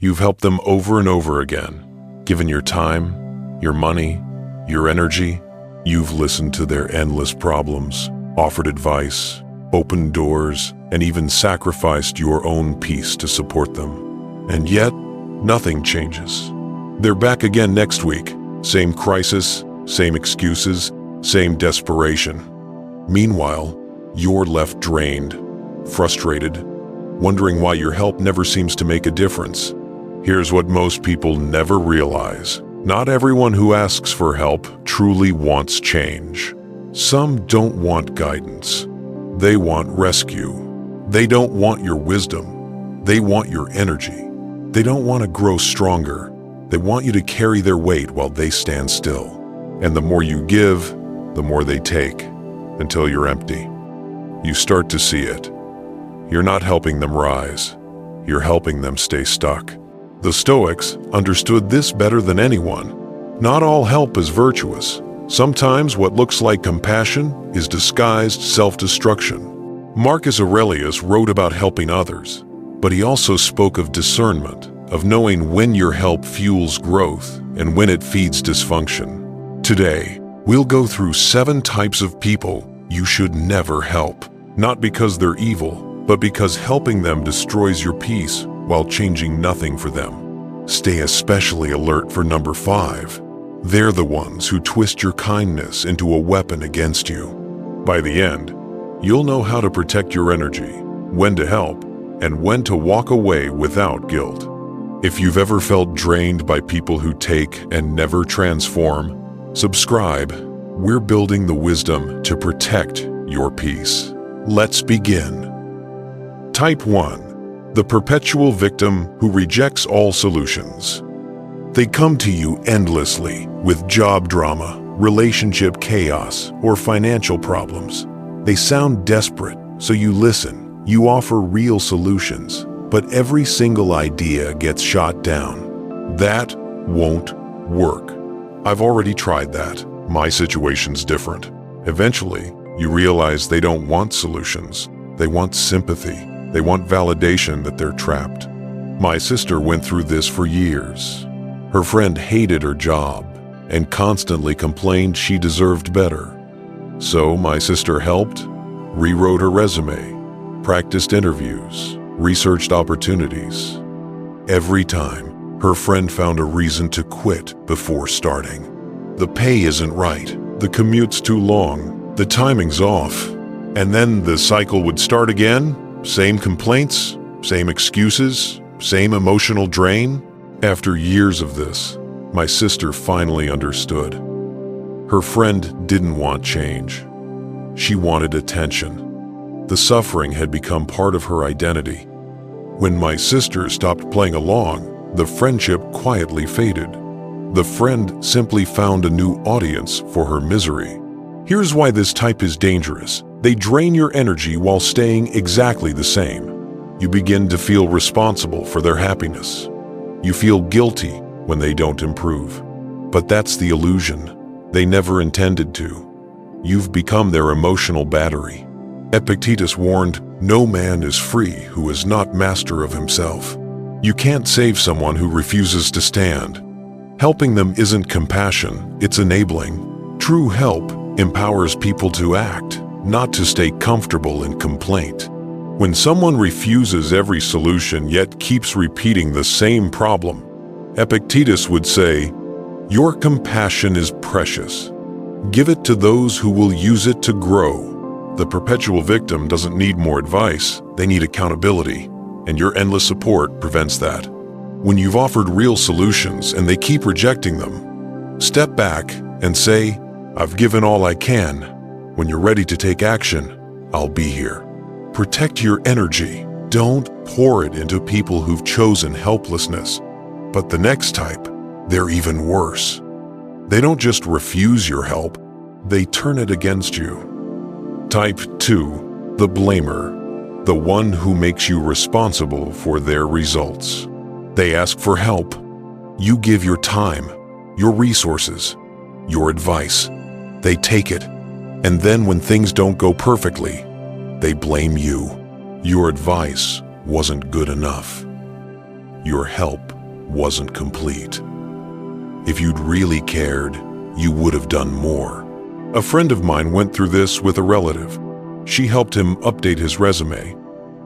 You've helped them over and over again, given your time, your money, your energy. You've listened to their endless problems, offered advice, opened doors, and even sacrificed your own peace to support them. And yet, nothing changes. They're back again next week. Same crisis, same excuses, same desperation. Meanwhile, you're left drained, frustrated, wondering why your help never seems to make a difference. Here's what most people never realize. Not everyone who asks for help truly wants change. Some don't want guidance. They want rescue. They don't want your wisdom. They want your energy. They don't want to grow stronger. They want you to carry their weight while they stand still. And the more you give, the more they take, until you're empty. You start to see it. You're not helping them rise. You're helping them stay stuck. The Stoics understood this better than anyone. Not all help is virtuous. Sometimes what looks like compassion is disguised self-destruction. Marcus Aurelius wrote about helping others, but he also spoke of discernment, of knowing when your help fuels growth and when it feeds dysfunction. Today, we'll go through 7 types of people you should never help, not because they're evil, but because helping them destroys your peace while changing nothing for them. Stay especially alert for number 5. They're the ones who twist your kindness into a weapon against you. By the end, you'll know how to protect your energy, when to help, and when to walk away without guilt. If you've ever felt drained by people who take and never transform, subscribe. We're building the wisdom to protect your peace. Let's begin. Type 1. The perpetual victim who rejects all solutions. They come to you endlessly with job drama, relationship chaos, or financial problems. They sound desperate, so you listen. You offer real solutions, but every single idea gets shot down. That won't work. I've already tried that. My situation's different. Eventually, you realize they don't want solutions. They want sympathy. They want validation that they're trapped. My sister went through this for years. Her friend hated her job and constantly complained she deserved better. So my sister helped, rewrote her resume, practiced interviews, researched opportunities. Every time, her friend found a reason to quit before starting. The pay isn't right, the commute's too long, the timing's off. And then the cycle would start again. Same complaints, same excuses, same emotional drain. After years of this, my sister finally understood. Her friend didn't want change. She wanted attention. The suffering had become part of her identity. When my sister stopped playing along, the friendship quietly faded. The friend simply found a new audience for her misery. Here's why this type is dangerous. They drain your energy while staying exactly the same. You begin to feel responsible for their happiness. You feel guilty when they don't improve. But that's the illusion. They never intended to. You've become their emotional battery. Epictetus warned, "No man is free who is not master of himself." You can't save someone who refuses to stand. Helping them isn't compassion, it's enabling. True help empowers people to act, not to stay comfortable in complaint. When someone refuses every solution yet keeps repeating the same problem, Epictetus would say, "Your compassion is precious. Give it to those who will use it to grow." The perpetual victim doesn't need more advice, they need accountability, and your endless support prevents that. When you've offered real solutions and they keep rejecting them, step back and say, "I've given all I can. When you're ready to take action, I'll be here." Protect your energy. Don't pour it into people who've chosen helplessness. But the next type, they're even worse. They don't just refuse your help, they turn it against you. Type 2, the blamer, the one who makes you responsible for their results. They ask for help. You give your time, your resources, your advice. They take it. And then when things don't go perfectly, they blame you. Your advice wasn't good enough. your help wasn't complete. If you'd really cared, you would have done more. A friend of mine went through this with a relative. She helped him update his resume,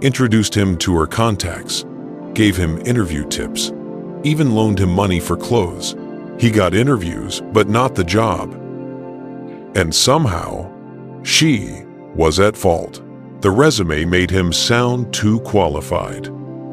introduced him to her contacts, gave him interview tips, even loaned him money for clothes. He got interviews, but not the job. And somehow, she was at fault. The resume made him sound too qualified.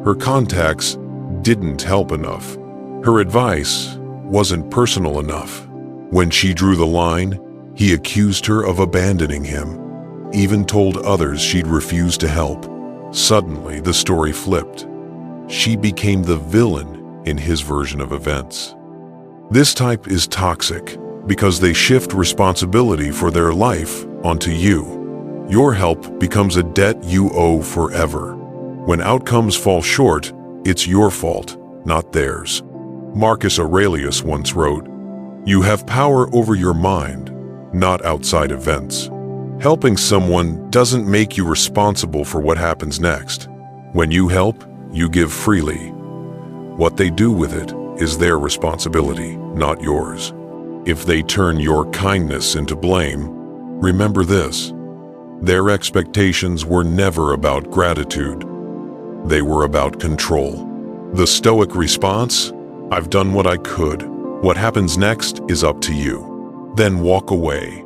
Her contacts didn't help enough. Her advice wasn't personal enough. When she drew the line, he accused her of abandoning him, even told others she'd refused to help. Suddenly, the story flipped. She became the villain in his version of events. This type is toxic because they shift responsibility for their life onto you. Your help becomes a debt you owe forever. When outcomes fall short, it's your fault, not theirs. Marcus Aurelius once wrote, "You have power over your mind, not outside events." Helping someone doesn't make you responsible for what happens next. When you help, you give freely. What they do with it is their responsibility, not yours. If they turn your kindness into blame, remember this: their expectations were never about gratitude. They were about control. The Stoic response: "I've done what I could. What happens next is up to you." Then walk away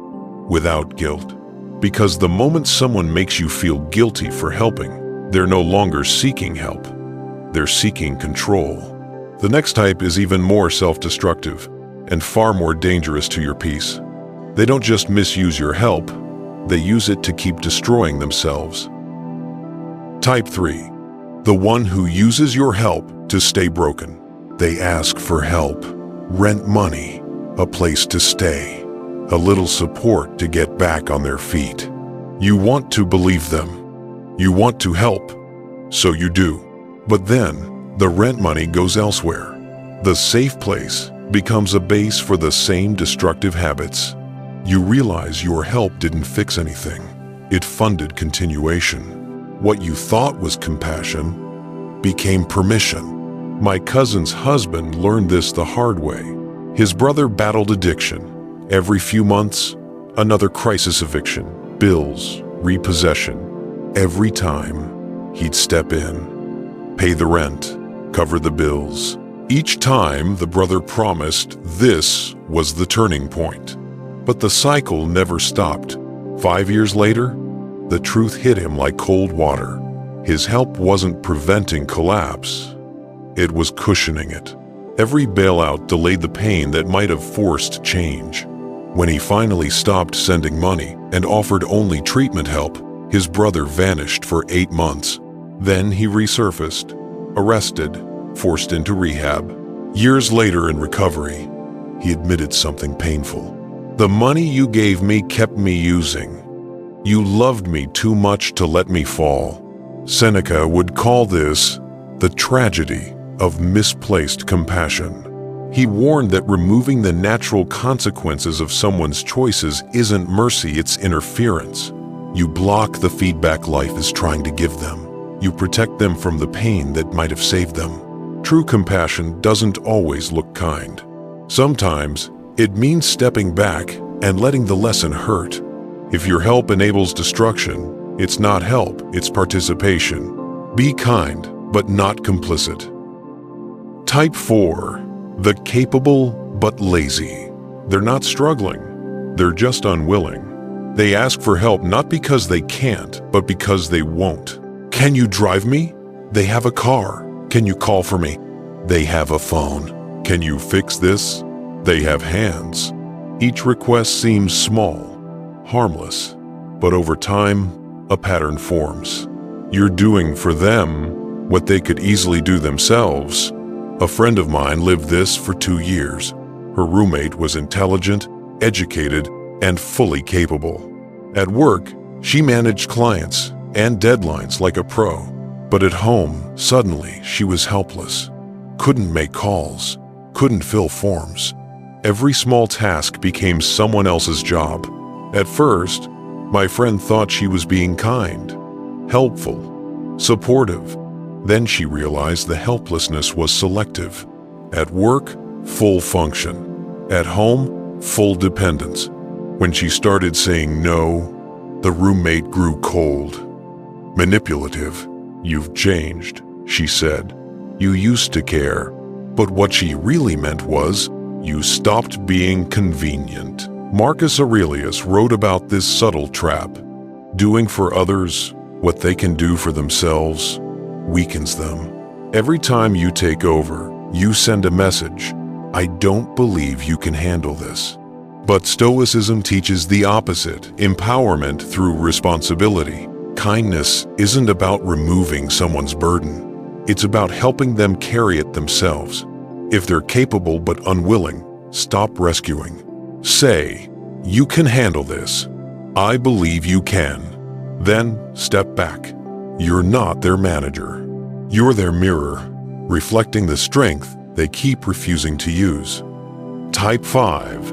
without guilt. Because the moment someone makes you feel guilty for helping, they're no longer seeking help. They're seeking control. The next type is even more self-destructive and far more dangerous to your peace. They don't just misuse your help, they use it to keep destroying themselves. Type 3. The one who uses your help to stay broken. They ask for help, rent money, a place to stay, a little support to get back on their feet. You want to believe them. You want to help, so you do. But then, the rent money goes elsewhere. The safe place becomes a base for the same destructive habits. You realize your help didn't fix anything. It funded continuation. What you thought was compassion became permission. My cousin's husband learned this the hard way. His brother battled addiction. Every few months, another crisis eviction, bills, repossession. Every time, he'd step in, pay the rent, cover the bills. Each time, the brother promised this was the turning point. But the cycle never stopped. 5 years later, the truth hit him like cold water. His help wasn't preventing collapse. It was cushioning it. Every bailout delayed the pain that might have forced change. When he finally stopped sending money and offered only treatment help, his brother vanished for 8 months. Then he resurfaced, arrested, forced into rehab. Years later in recovery, he admitted something painful. "The money you gave me kept me using. You loved me too much to let me fall." Seneca would call this the tragedy of misplaced compassion. He warned that removing the natural consequences of someone's choices isn't mercy, it's interference. You block the feedback life is trying to give them. You protect them from the pain that might have saved them. True compassion doesn't always look kind. Sometimes it means stepping back and letting the lesson hurt. If your help enables destruction, it's not help, it's participation. Be kind, but not complicit. Type 4. The capable but lazy. They're not struggling, they're just unwilling. They ask for help not because they can't, but because they won't. Can you drive me? They have a car. Can you call for me? They have a phone. Can you fix this? They have hands. Each request seems small, harmless, but over time, a pattern forms. You're doing for them what they could easily do themselves. A friend of mine lived this for 2 years. Her roommate was intelligent, educated, and fully capable. At work, she managed clients and deadlines like a pro. But at home, suddenly, she was helpless. Couldn't make calls, couldn't fill forms. Every small task became someone else's job. At first, my friend thought she was being kind, helpful, supportive. Then she realized the helplessness was selective. At work, full function. At home, full dependence. When she started saying no, the roommate grew cold. Manipulative. "You've changed," she said. "You used to care." But what she really meant was, you stopped being convenient. Marcus Aurelius wrote about this subtle trap. Doing for others what they can do for themselves weakens them. Every time you take over, you send a message: I don't believe you can handle this. But Stoicism teaches the opposite: empowerment through responsibility. Kindness isn't about removing someone's burden. It's about helping them carry it themselves. If they're capable but unwilling, stop rescuing. Say, "You can handle this. I believe you can." Then step back. You're not their manager. You're their mirror, reflecting the strength they keep refusing to use. Type 5.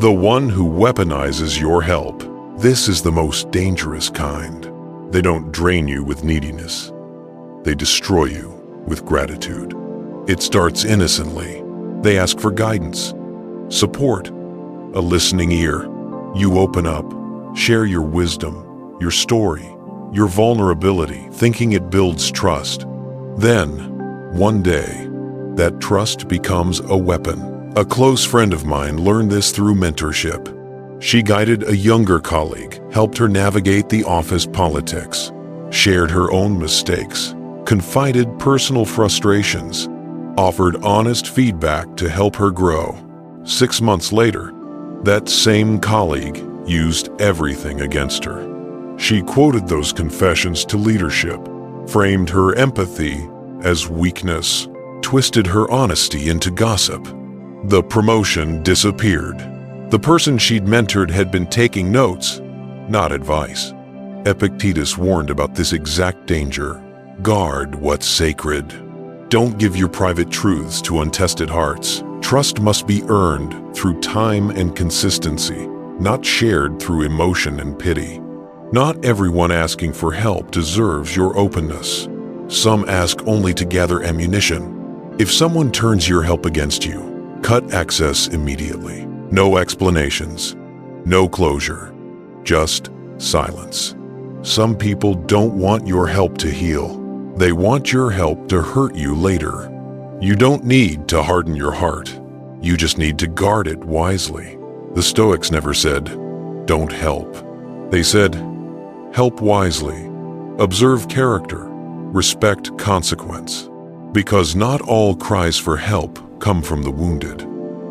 The one who weaponizes your help. This is the most dangerous kind. They don't drain you with neediness. They destroy you with gratitude. It starts innocently. They ask for guidance, support, a listening ear. You open up, share your wisdom, your story, your vulnerability, thinking it builds trust. Then, one day, that trust becomes a weapon. A close friend of mine learned this through mentorship. She guided a younger colleague, helped her navigate the office politics, shared her own mistakes, confided personal frustrations, offered honest feedback to help her grow. 6 months later, that same colleague used everything against her. She quoted those confessions to leadership, framed her empathy as weakness, twisted her honesty into gossip. The promotion disappeared. The person she'd mentored had been taking notes, not advice. Epictetus warned about this exact danger. Guard what's sacred. Don't give your private truths to untested hearts. Trust must be earned through time and consistency, not shared through emotion and pity. Not everyone asking for help deserves your openness. Some ask only to gather ammunition. If someone turns your help against you, cut access immediately. No explanations, no closure, just silence. Some people don't want your help to heal. They want your help to hurt you later. You don't need to harden your heart. You just need to guard it wisely. The Stoics never said, "Don't help." They said, "Help wisely, observe character, respect consequence." Because not all cries for help come from the wounded.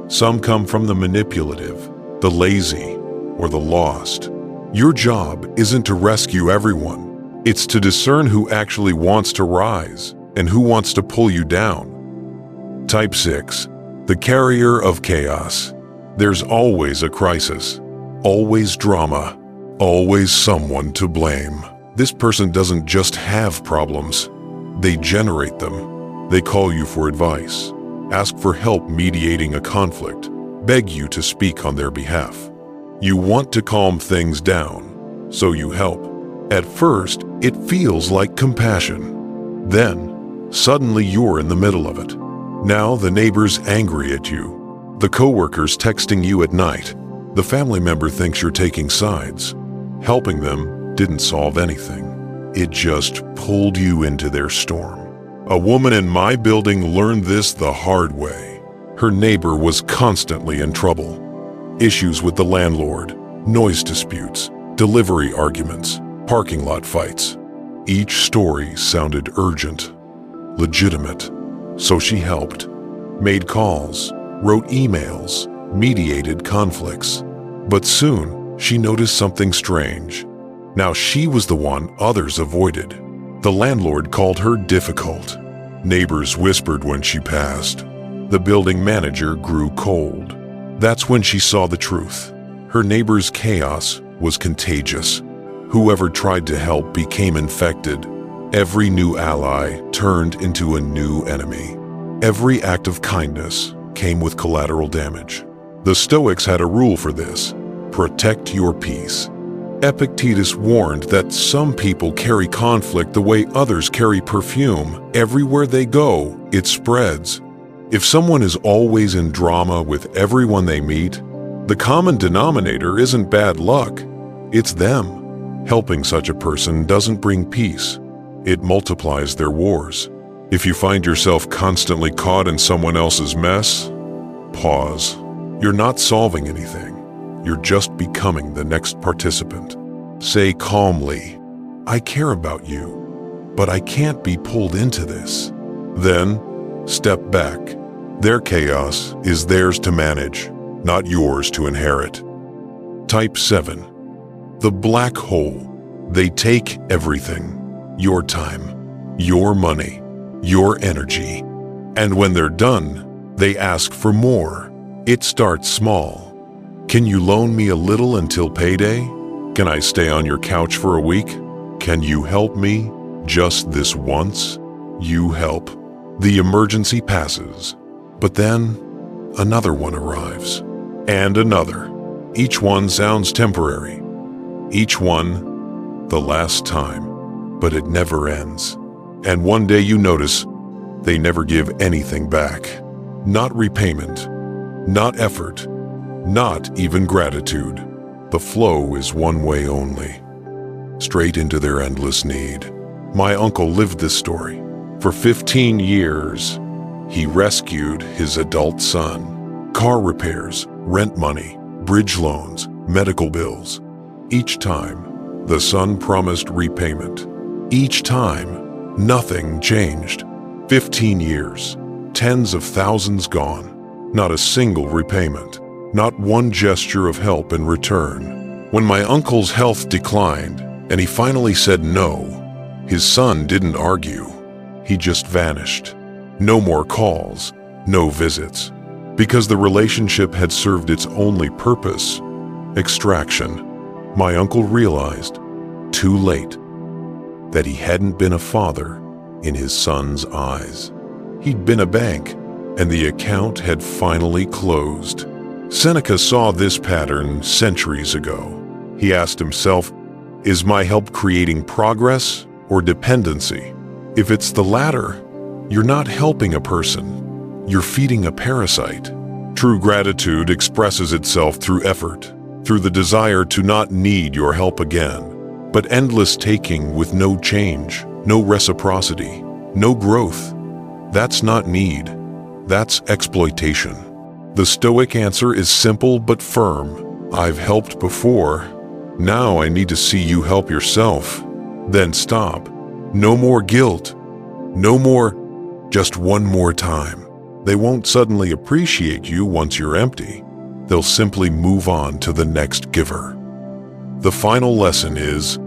Some come from the manipulative, the lazy, or the lost. Your job isn't to rescue everyone. It's to discern who actually wants to rise and who wants to pull you down. Type 6. The carrier of chaos. There's always a crisis, always drama, always someone to blame. This person doesn't just have problems, they generate them. They call you for advice, ask for help mediating a conflict, beg you to speak on their behalf. You want to calm things down, so you help. At first, it feels like compassion. Then, suddenly you're in the middle of it. Now the neighbor's angry at you. The coworker's texting you at night. The family member thinks you're taking sides. Helping them didn't solve anything. It just pulled you into their storm. A woman in my building learned this the hard way. Her neighbor was constantly in trouble. Issues with the landlord, noise disputes, delivery arguments, parking lot fights. Each story sounded urgent, legitimate. So she helped, made calls, wrote emails, mediated conflicts. But soon, she noticed something strange. Now she was the one others avoided. The landlord called her difficult. Neighbors whispered when she passed. The building manager grew cold. That's when she saw the truth. Her neighbor's chaos was contagious. Whoever tried to help became infected. Every new ally turned into a new enemy. Every act of kindness came with collateral damage. The Stoics had a rule for this: protect your peace. Epictetus warned that some people carry conflict the way others carry perfume. Everywhere they go, it spreads. If someone is always in drama with everyone they meet, the common denominator isn't bad luck, it's them. Helping such a person doesn't bring peace. It multiplies their wars. If you find yourself constantly caught in someone else's mess, pause. You're not solving anything. You're just becoming the next participant. Say calmly, "I care about you, but I can't be pulled into this." Then, step back. Their chaos is theirs to manage, not yours to inherit. Type 7. The black hole. They take everything. Your time, your money, your energy. And when they're done, they ask for more. It starts small. Can you loan me a little until payday? Can I stay on your couch for a week? Can you help me just this once? You help. The emergency passes. But then, another one arrives. And another. Each one sounds temporary. Each one, the last time. But it never ends. And one day you notice, they never give anything back. Not repayment. Not effort. Not even gratitude. The flow is one way only. Straight into their endless need. My uncle lived this story. For 15 years, he rescued his adult son. Car repairs, rent money, bridge loans, medical bills. Each time, the son promised repayment. Each time, nothing changed. 15 years, tens of thousands gone. Not a single repayment. Not one gesture of help in return. When my uncle's health declined and he finally said no, his son didn't argue. He just vanished. No more calls, no visits. Because the relationship had served its only purpose, extraction. My uncle realized, too late, that he hadn't been a father in his son's eyes. He'd been a bank, and the account had finally closed. Seneca saw this pattern centuries ago. He asked himself, is my help creating progress or dependency? If it's the latter, you're not helping a person, you're feeding a parasite. True gratitude expresses itself through effort, through the desire to not need your help again. But endless taking with no change, no reciprocity, no growth, that's not need, that's exploitation. The Stoic answer is simple but firm. I've helped before. Now I need to see you help yourself. Then stop. No more guilt. No more, just one more time. They won't suddenly appreciate you once you're empty. They'll simply move on to the next giver. The final lesson is,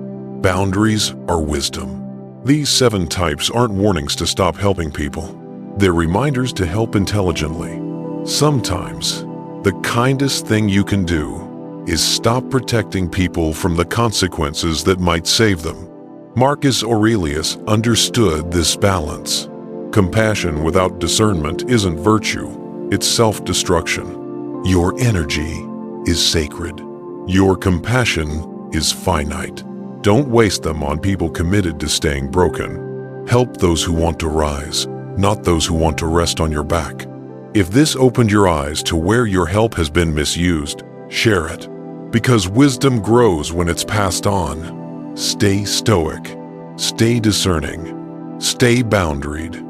boundaries are wisdom. These 7 types aren't warnings to stop helping people. They're reminders to help intelligently. Sometimes, the kindest thing you can do is stop protecting people from the consequences that might save them. Marcus Aurelius understood this balance. Compassion without discernment isn't virtue, it's self-destruction. Your energy is sacred. Your compassion is finite. Don't waste them on people committed to staying broken. Help those who want to rise, not those who want to rest on your back. If this opened your eyes to where your help has been misused, share it. Because wisdom grows when it's passed on. Stay stoic. Stay discerning. Stay boundaried.